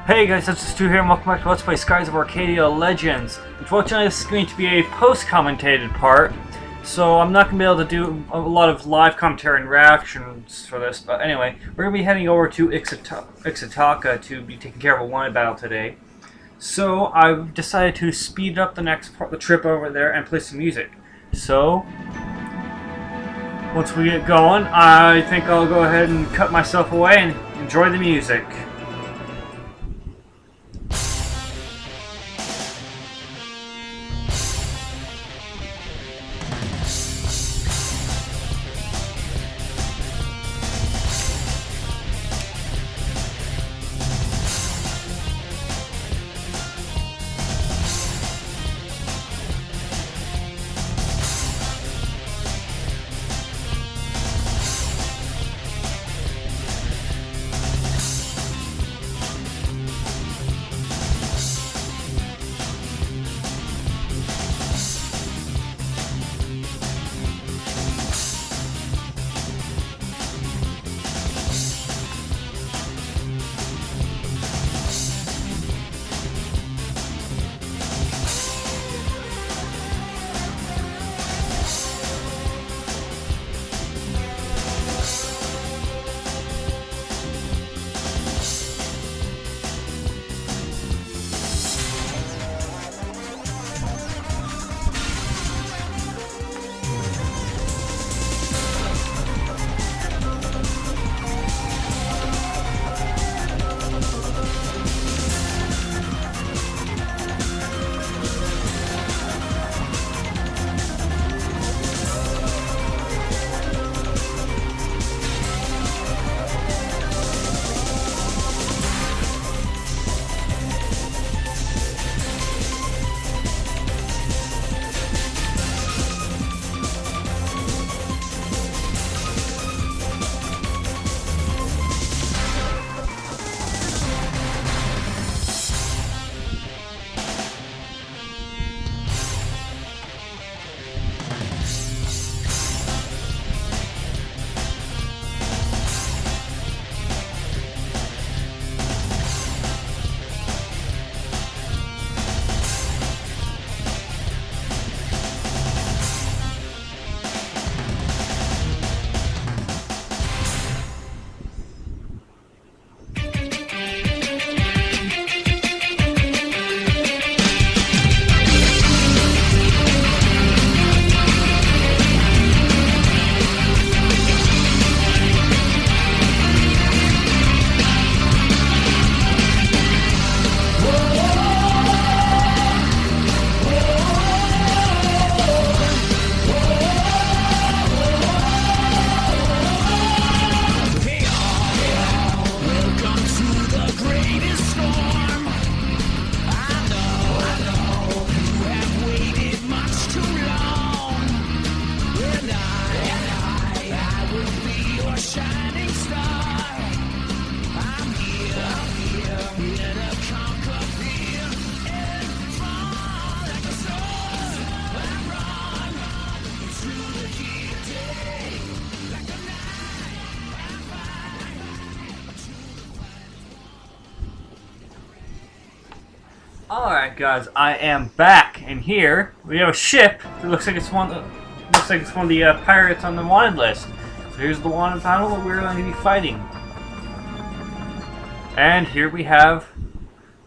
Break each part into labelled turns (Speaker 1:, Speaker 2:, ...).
Speaker 1: Hey guys, it's Stu here and welcome back to Let's Play Skies of Arcadia Legends. Unfortunately, this is going to be a post-commentated part, so I'm not going to be able to do a lot of live commentary and reactions for this, but anyway, we're going to be heading over to Ixataka to be taking care of a wanted battle today. So I've decided to speed up the trip over there and play some music. So, once we get going, I think I'll go ahead and cut myself away and enjoy the music. Alright guys, I am back, and here we have a ship that looks like it's one of the pirates on the wanted list. So here's the wanted panel that we're going to be fighting. And here we have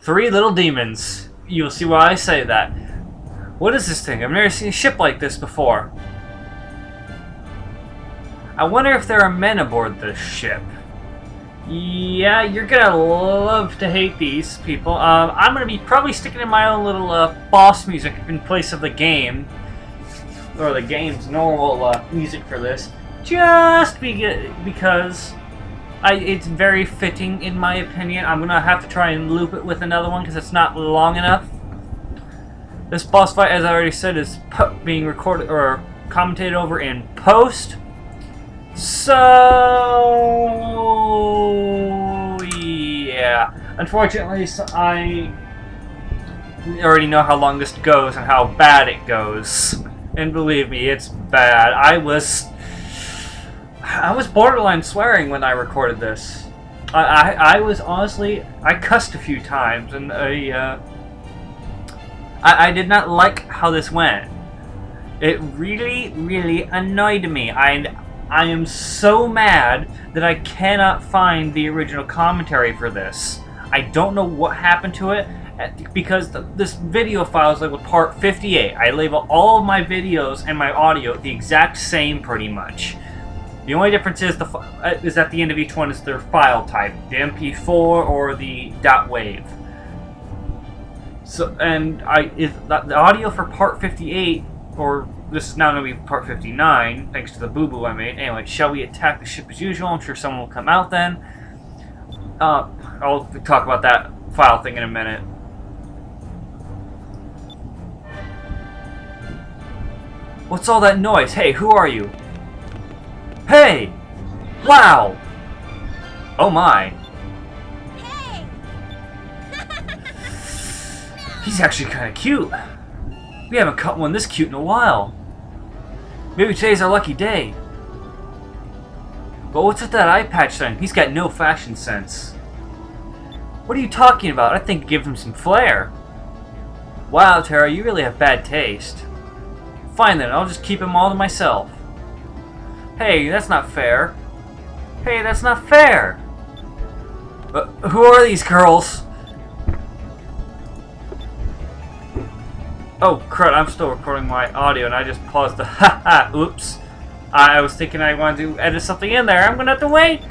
Speaker 1: 3 little demons. You'll see why I say that. What is this thing? I've never seen a ship like this before. I wonder if there are men aboard this ship. Yeah, you're gonna love to hate these people. I'm gonna be probably sticking in my own little boss music in place of the game, or the game's normal music for this, just because it's very fitting in my opinion. I'm gonna have to try and loop it with another one because it's not long enough. This boss fight, as I already said, is being recorded or commentated over in post. So, yeah. Unfortunately, I already know how long this goes and how bad it goes. And believe me, it's bad. I was borderline swearing when I recorded this. I was honestly, I cussed a few times, and I did not like how this went. It really, really annoyed me. I am so mad that I cannot find the original commentary for this. I don't know what happened to it, because this video file is labeled part 58. I label all of my videos and my audio the exact same, pretty much. The only difference is is at the end of each one is their file type, the MP4 or the .wav. So, and the audio for part 58, or this is now going to be part 59, thanks to the boo-boo I made. Anyway, shall we attack the ship as usual? I'm sure someone will come out then. I'll talk about that file thing in a minute. What's all that noise? Hey, who are you? Hey! Wow! Oh my.
Speaker 2: Hey!
Speaker 1: He's actually kind of cute. We haven't caught one this cute in a while. Maybe today's our lucky day. But what's with that eye patch thing? He's got no fashion sense. What are you talking about? I think it gives him some flair. Wow, Tara, you really have bad taste. Fine then, I'll just keep him all to myself. Hey, that's not fair. Hey, that's not fair. Who are these girls? Oh, crud, I'm still recording my audio and I just paused the haha, oops. I was thinking I wanted to edit something in there. I'm gonna have to wait.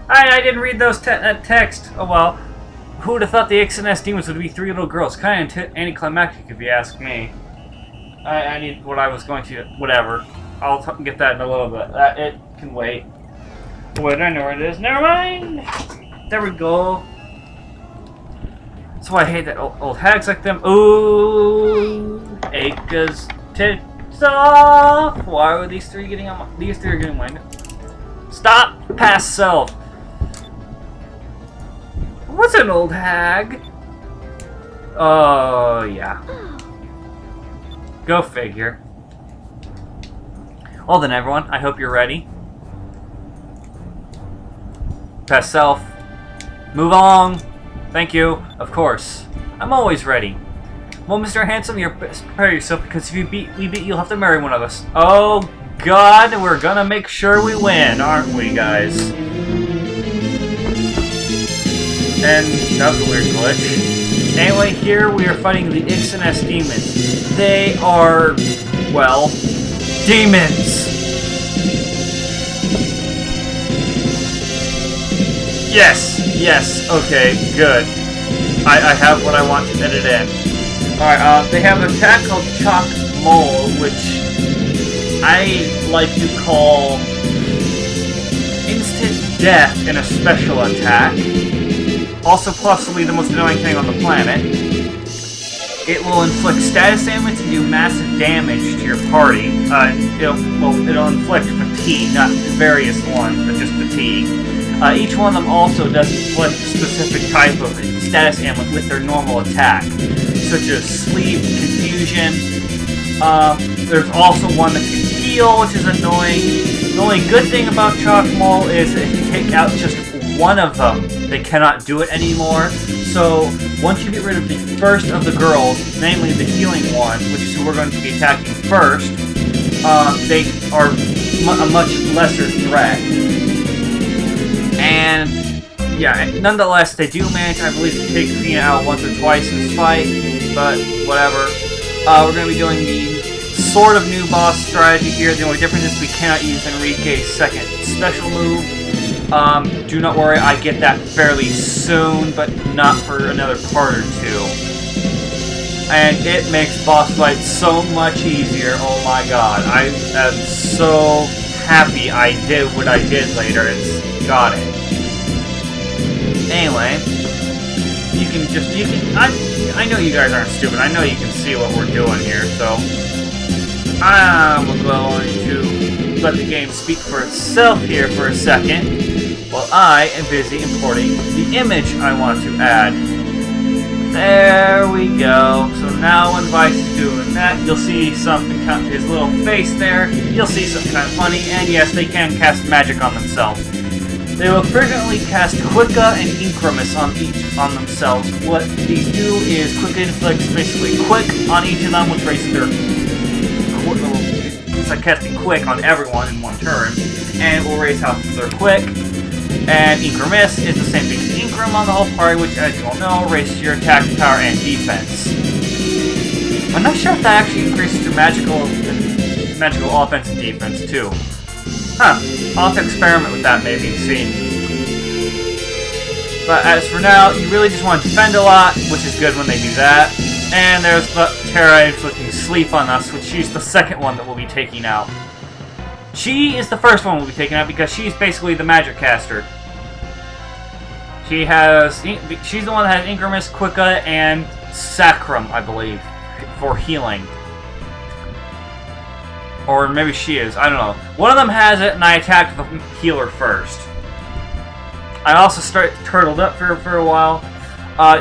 Speaker 1: I didn't read those text. Oh well. Who would have thought the XNS demons would be 3 little girls? Kind of anticlimactic if you ask me. I need what I was going to... Whatever. I'll get that in a little bit. It can wait. Wait, I know where it is. Never mind! There we go. That's why I hate that old hags like them. Ooh! Acres tits off! Why are these three getting on my... These three are getting mine. Stop! Past self! What's an old hag? Oh, yeah. Go figure. Well then, everyone, I hope you're ready. Past self. Move along. Thank you. Of course. I'm always ready. Well, Mr. Handsome, you prepare yourself, because if we beat, you'll have to marry one of us. Oh, God, we're gonna make sure we win, aren't we, guys? And that was a weird glitch. Anyway, here we are fighting the XNS demons. They are, well, demons! Yes, okay, good. I have what I want to edit in. Alright, they have an attack called Chalk Mole, which I like to call instant death in a special attack. Also possibly the most annoying thing on the planet. It will inflict status ailments and do massive damage to your party. It'll inflict fatigue, not various ones, but just fatigue. Each one of them also does inflict a specific type of status ailment with their normal attack, such as sleep, confusion. There's also one that can heal, which is annoying. The only good thing about Chalk Mole is that if you take out just one of them, they cannot do it anymore. So once you get rid of the first of the girls, namely the healing one, which is who we're going to be attacking first, they are a much lesser threat. And yeah, nonetheless, they do manage, I believe, to take Athena out once or twice in this fight, but whatever. We're going to be doing the sort of new boss strategy here. The only difference is we cannot use Enrique's second special move. Do not worry, I get that fairly soon, but not for another part or two. And it makes boss fights so much easier, oh my god. I am so happy I did what I did later. Got it. Anyway, I know you guys aren't stupid. I know you can see what we're doing here, so I'm going to let the game speak for itself here for a second, while I am busy importing the image I want to add. There we go. So now when Vice is doing that, you'll see something, his little face there. You'll see something kind of funny, and yes, they can cast magic on themselves. They will frequently cast Quicka and Incremus on themselves. What these do is Quicka inflicts basically Quick on each of them, which raises their... It's like casting Quick on everyone in one turn, and it will raise half of their Quick. And Incremus is the same thing as Increm on the whole party, which, as you all know, raises your attack, power, and defense. I'm not sure if that actually increases your magical offense and defense, too. Huh. I'll have to experiment with that, maybe, and see. But as for now, you really just want to defend a lot, which is good when they do that. And there's the Terra inflicting sleep on us, which she's the second one that we'll be taking out. She is the first one we'll be taking out because she's basically the magic caster. She's the one that has Incremus, Quicka, and Sacrum, I believe, for healing. Or maybe she is, I don't know. One of them has it, and I attacked the healer first. I also turtled up for a while.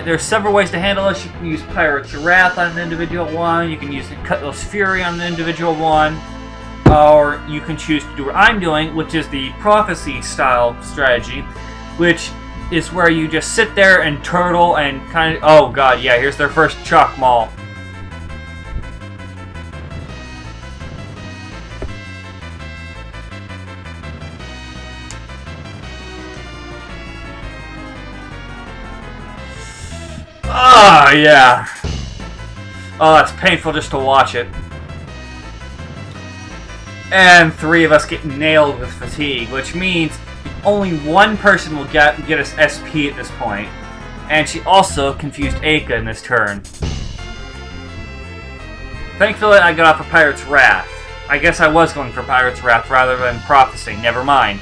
Speaker 1: There's several ways to handle this. You can use Pirate's Wrath on an individual one. You can use Cutlass Fury on an individual one. Or you can choose to do what I'm doing, which is the Prophecy style strategy, which is where you just sit there and turtle and kind of... Oh god, yeah, here's their first Chalk Maul. Ah, yeah. Oh, it's painful just to watch it. And 3 of us get nailed with fatigue, which means only one person will get us SP at this point. And she also confused Aika in this turn. Thankfully, I got off of Pirate's Wrath. I guess I was going for Pirate's Wrath rather than Prophecy. Never mind.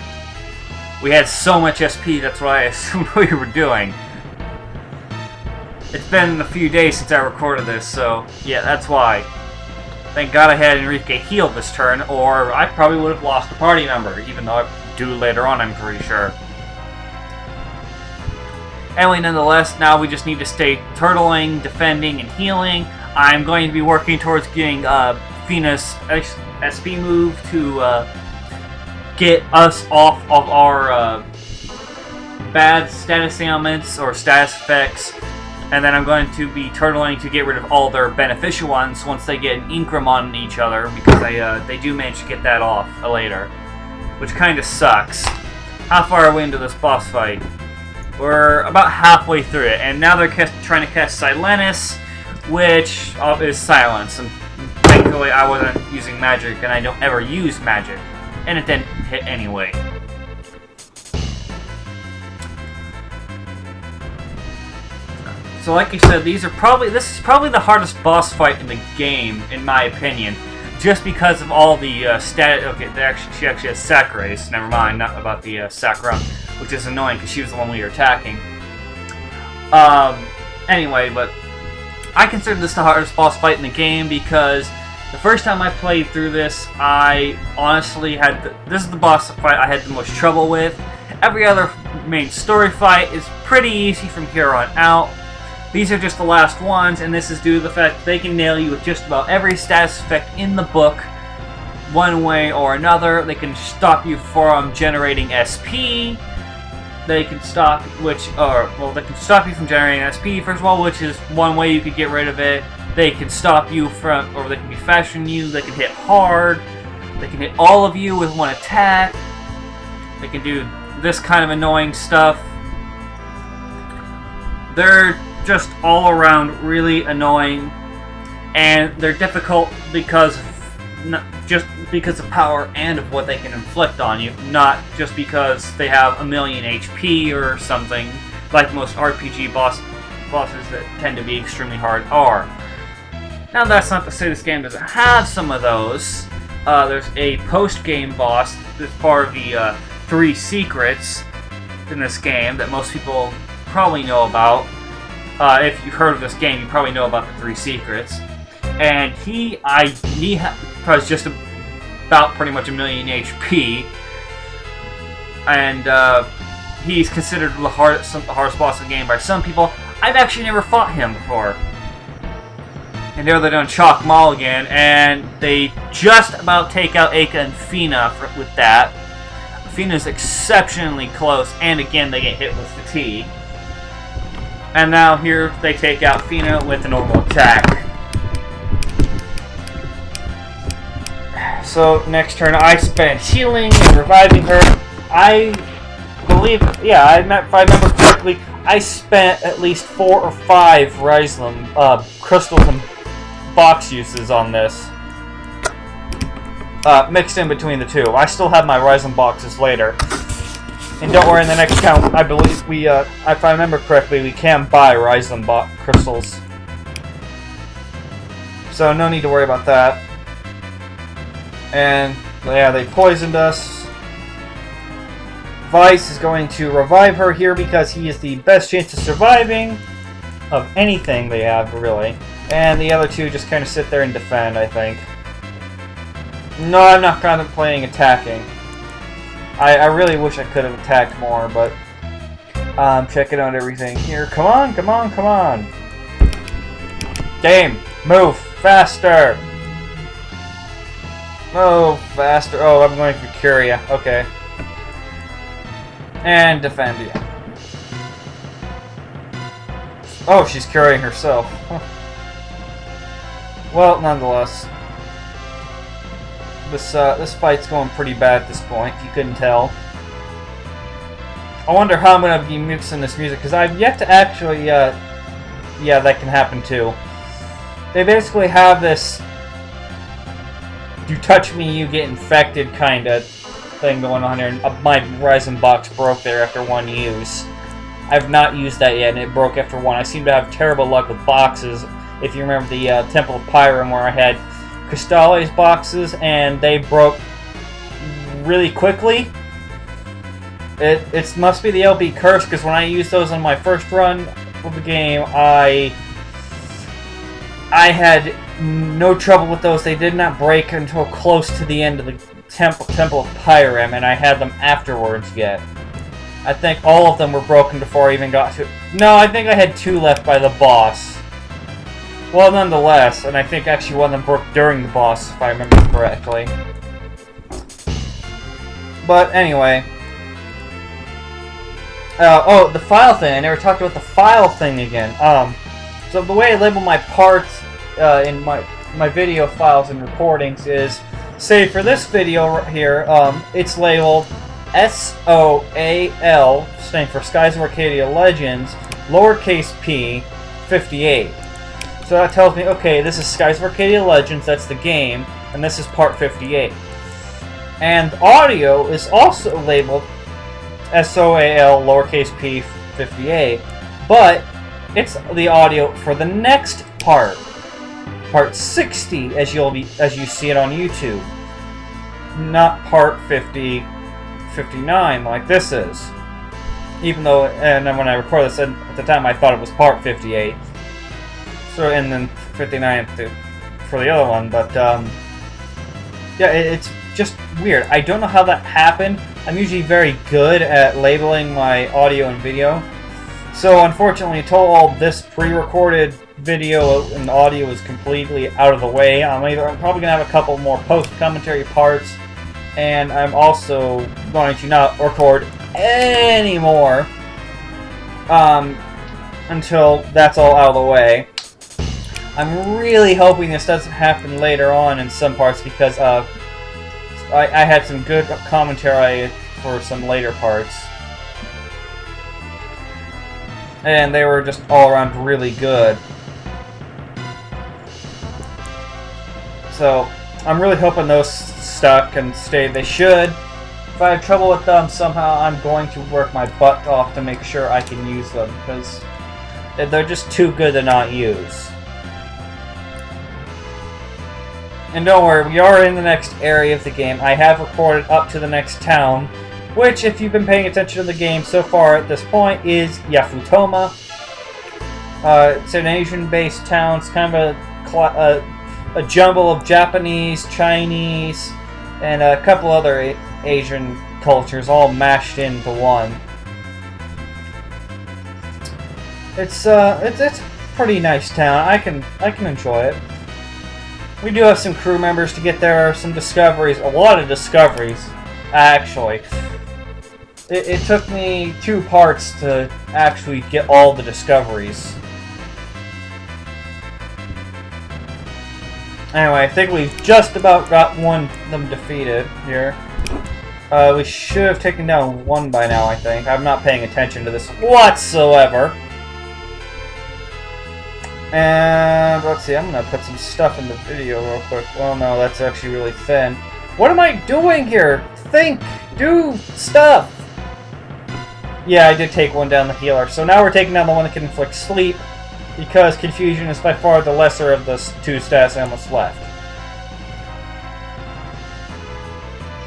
Speaker 1: We had so much SP, that's what I assumed we were doing. It's been a few days since I recorded this, so yeah, that's why. Thank God I had Enrique healed this turn, or I probably would have lost a party member, even though I do later on, I'm pretty sure. Anyway, nonetheless, now we just need to stay turtling, defending, and healing. I'm going to be working towards getting Fina's SP move to get us off of our bad status ailments or status effects. And then I'm going to be turtling to get rid of all their beneficial ones once they get an Increm on each other, because they do manage to get that off later, which kind of sucks. How far are we into this boss fight? We're about halfway through it, and now they're trying to cast Silenus, which is silence. And thankfully I wasn't using magic, and I don't ever use magic, and it didn't hit anyway. So like I said, this is probably the hardest boss fight in the game, in my opinion, just because of all the stat. Okay, she actually has Sac Race. Never mind, not about the Sacrum, which is annoying because she was the one we were attacking. Anyway, but I consider this the hardest boss fight in the game because the first time I played through this, I honestly had this is the boss fight I had the most trouble with. Every other main story fight is pretty easy from here on out. These are just the last ones, and this is due to the fact that they can nail you with just about every status effect in the book, one way or another. They can stop you from generating SP. They can stop, they can stop you from generating SP first of all, which is one way you could get rid of it. They can stop you from, or they can be faster than you. They can hit hard. They can hit all of you with one attack. They can do this kind of annoying stuff. They're just all around really annoying, and they're difficult because just because of power and of what they can inflict on you, not just because they have a million HP or something like most RPG bosses that tend to be extremely hard are. Now that's not to say this game doesn't have some of those. There's a post-game boss that's part of the 3 secrets in this game that most people probably know about. If you've heard of this game, you probably know about the 3 secrets. And he has just about pretty much a million HP. And he's considered the hardest boss in the game by some people. I've actually never fought him before. And there they're doing Chalk Maul again, and they just about take out Aika and Fina with that. Fina's exceptionally close, and again they get hit with fatigue. And now here they take out Fina with a normal attack. So next turn I spent healing and reviving her. I believe, yeah, if I remember correctly, I spent at least 4 or 5 Ryslum crystals and box uses on this. Mixed in between the two. I still have my Ryslum boxes later. And don't worry, in the next count, I believe we, if I remember correctly, we can buy Ryslum crystals. So no need to worry about that. And, yeah, they poisoned us. Vice is going to revive her here because he is the best chance of surviving of anything they have, really. And the other two just kind of sit there and defend, I think. No, I'm not contemplating attacking. I really wish I could have attacked more, but checking out everything here. Come on, come on, come on. Game, move faster. Move faster. Oh, I'm going for Curia. Okay. And defend you. Oh, she's carrying herself. Huh. Well, nonetheless. This fight's going pretty bad at this point, if you couldn't tell. I wonder how I'm going to be mixing this music, because I've yet to actually, yeah, that can happen too. They basically have this you touch me, you get infected kind of thing going on here. And my Ryzen box broke there after one use. I've not used that yet, and it broke after one. I seem to have terrible luck with boxes. If you remember the Temple of Pyram, where I had Crystales boxes, and they broke really quickly. It must be the LB curse, because when I used those on my first run of the game, I had no trouble with those. They did not break until close to the end of the Temple of Pyram, and I had them afterwards yet. I think all of them were broken before I even got to... No, I think I had 2 left by the boss. Well, nonetheless, and I think actually one of them broke during the boss, if I remember correctly. But anyway... oh, the file thing. I never talked about the file thing again. So the way I label my parts in my video files and recordings is, say for this video right here, it's labeled SOAL, standing for Skies of Arcadia Legends, lowercase p, 58. So that tells me, okay, this is Skies of Arcadia Legends, that's the game, and this is part 58. And audio is also labeled SOAL, lowercase p, 58, but it's the audio for the next part, part 60, as you see it on YouTube, not part 59 like this is. Even though, and then when I recorded this at the time, I thought it was part 58. So, and then 59 for the other one, but yeah, it's just weird. I don't know how that happened. I'm usually very good at labeling my audio and video. So unfortunately, until all this pre-recorded video and audio is completely out of the way, I'm probably going to have a couple more post-commentary parts, and I'm also going to not record any more until that's all out of the way. I'm really hoping this doesn't happen later on in some parts, because I had some good commentary for some later parts. And they were just all around really good. So, I'm really hoping those stuck and stay. They should. If I have trouble with them somehow, I'm going to work my butt off to make sure I can use them, because they're just too good to not use. And don't worry, we are in the next area of the game. I have recorded up to the next town, which, if you've been paying attention to the game so far at this point, is Yafutoma. It's an Asian-based town. It's kind of a jumble of Japanese, Chinese, and a couple other Asian cultures all mashed into one. It's a pretty nice town. I can enjoy it. We do have some crew members to get there, some discoveries, a lot of discoveries, actually. it took me 2 parts to actually get all the discoveries. Anyway, I think we've just about got them defeated here. We should have taken down 1 by now, I think. I'm not paying attention to this whatsoever. And let's see, I'm gonna put some stuff in the video real quick. Well, no, that's actually really thin. What am I doing here? Think! Do stuff! Yeah, I did take 1 down the healer. So now we're taking down the one that can inflict sleep, because confusion is by far the lesser of the 2 stats ailments left.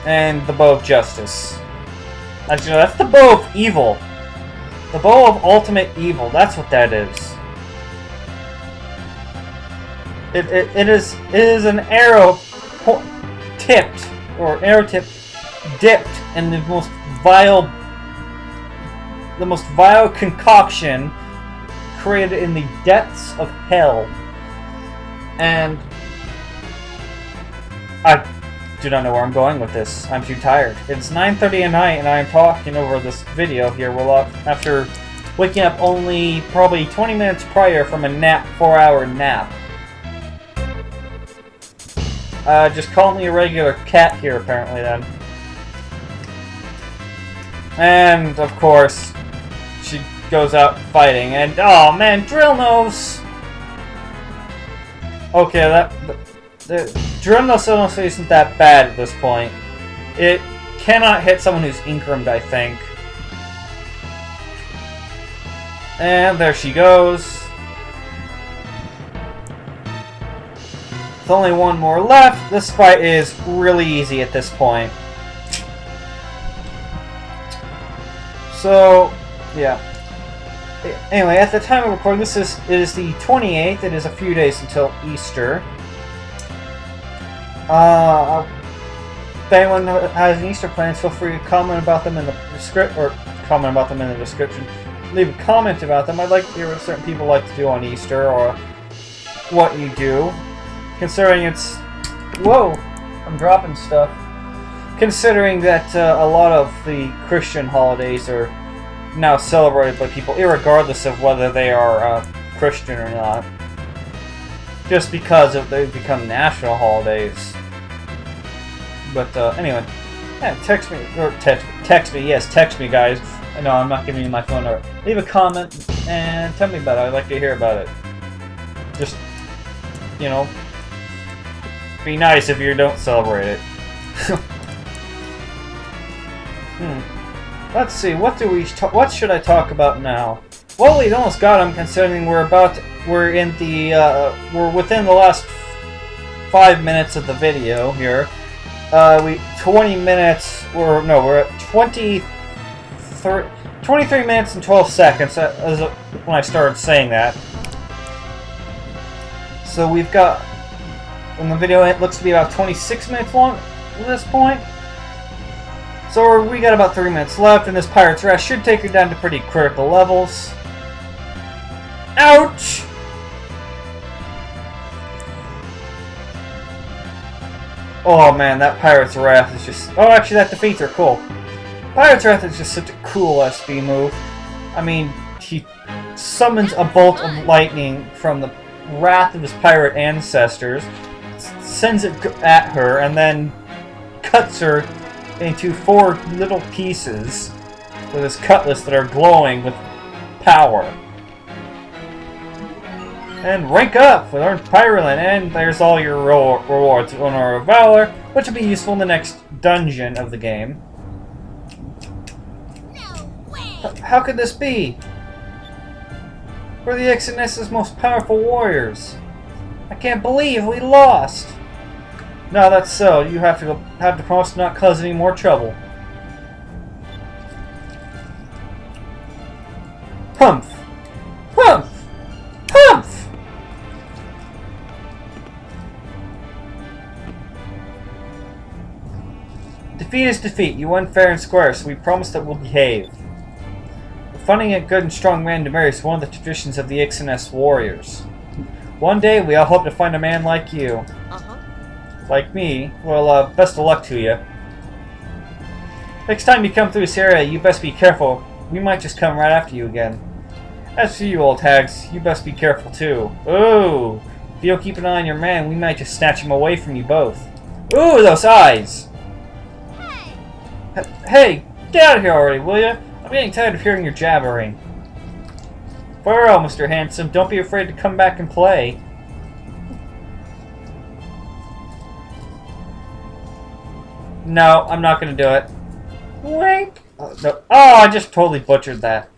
Speaker 1: And the bow of justice. Actually, no, that's the bow of evil. The bow of ultimate evil. That's what that is. It is an arrow tipped, or arrow tip dipped in the most vile concoction created in the depths of hell. And I do not know where I'm going with this. I'm too tired. It's 9:30 at night and I am talking over this video here after waking up only probably 20 minutes prior from a 4-hour nap. Just call me a regular cat here, apparently, then. And, of course, she goes out fighting, and, oh man, Drill Nose! Okay, the Drill Nose honestly isn't that bad at this point. It cannot hit someone who's Ingramed, I think. And there she goes. With only 1 more left, this fight is really easy at this point. So, yeah. Anyway, at the time of recording, it is the 28th. It is a few days until Easter. If anyone has any Easter plans, feel free to comment about them in the description. Leave a comment about them. I'd like to hear what certain people like to do on Easter, or what you do. Considering it's... Whoa! I'm dropping stuff. Considering that a lot of the Christian holidays are now celebrated by people, irregardless of whether they are Christian or not. Just because they've become national holidays. But anyway, yeah, text me, yes, text me, guys. No, I'm not giving you my phone number. Leave a comment and tell me about it. I'd like to hear about it. Just, you know, be nice if you don't celebrate it. Let's see. What should I talk about now? Well, we almost got him, considering we're within the last 5 minutes of the video here. We're at 23 minutes and 12 seconds when I started saying that. So we've got, in the video it looks to be about 26 minutes long at this point. So we got about 3 minutes left, and this Pirate's Rest should take her down to pretty critical levels. Ouch! Oh man, that Pirate's Wrath is just... Oh, actually that defeats her, cool. Pirate's Wrath is just such a cool SP move. I mean, he summons a bolt of lightning from the wrath of his pirate ancestors, sends it at her, and then cuts her into 4 little pieces with his cutlass that are glowing with power. And rank up with Earned Pyrolin, and there's all your rewards. Honor of Valor, which will be useful in the next dungeon of the game.
Speaker 2: No way!
Speaker 1: How could this be? We're the Ixness's most powerful warriors. I can't believe we lost. No, that's so. You have to promise to not cause any more trouble. Humph! Humph! Humph! Defeat is defeat. You won fair and square, so we promise that we'll behave. Finding a good and strong man to marry is one of the traditions of the Ixness warriors. One day, we all hope to find a man like you. Like me. Well, best of luck to you. Next time you come through this area, you best be careful. We might just come right after you again. As for you, old hags, you best be careful too. Ooh! If you don't keep an eye on your man, we might just snatch him away from you both. Ooh, those eyes!
Speaker 2: Hey!
Speaker 1: Hey, get out of here already, will ya? I'm getting tired of hearing your jabbering. Farewell, Mr. Handsome. Don't be afraid to come back and play. No, I'm not gonna do it. Wink! Oh, no. Oh, I just totally butchered that.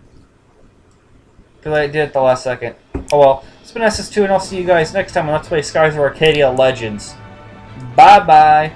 Speaker 1: Because I did it the last second. Oh well. It's been SS2, and I'll see you guys next time on Let's Play Skies of Arcadia Legends. Bye-bye.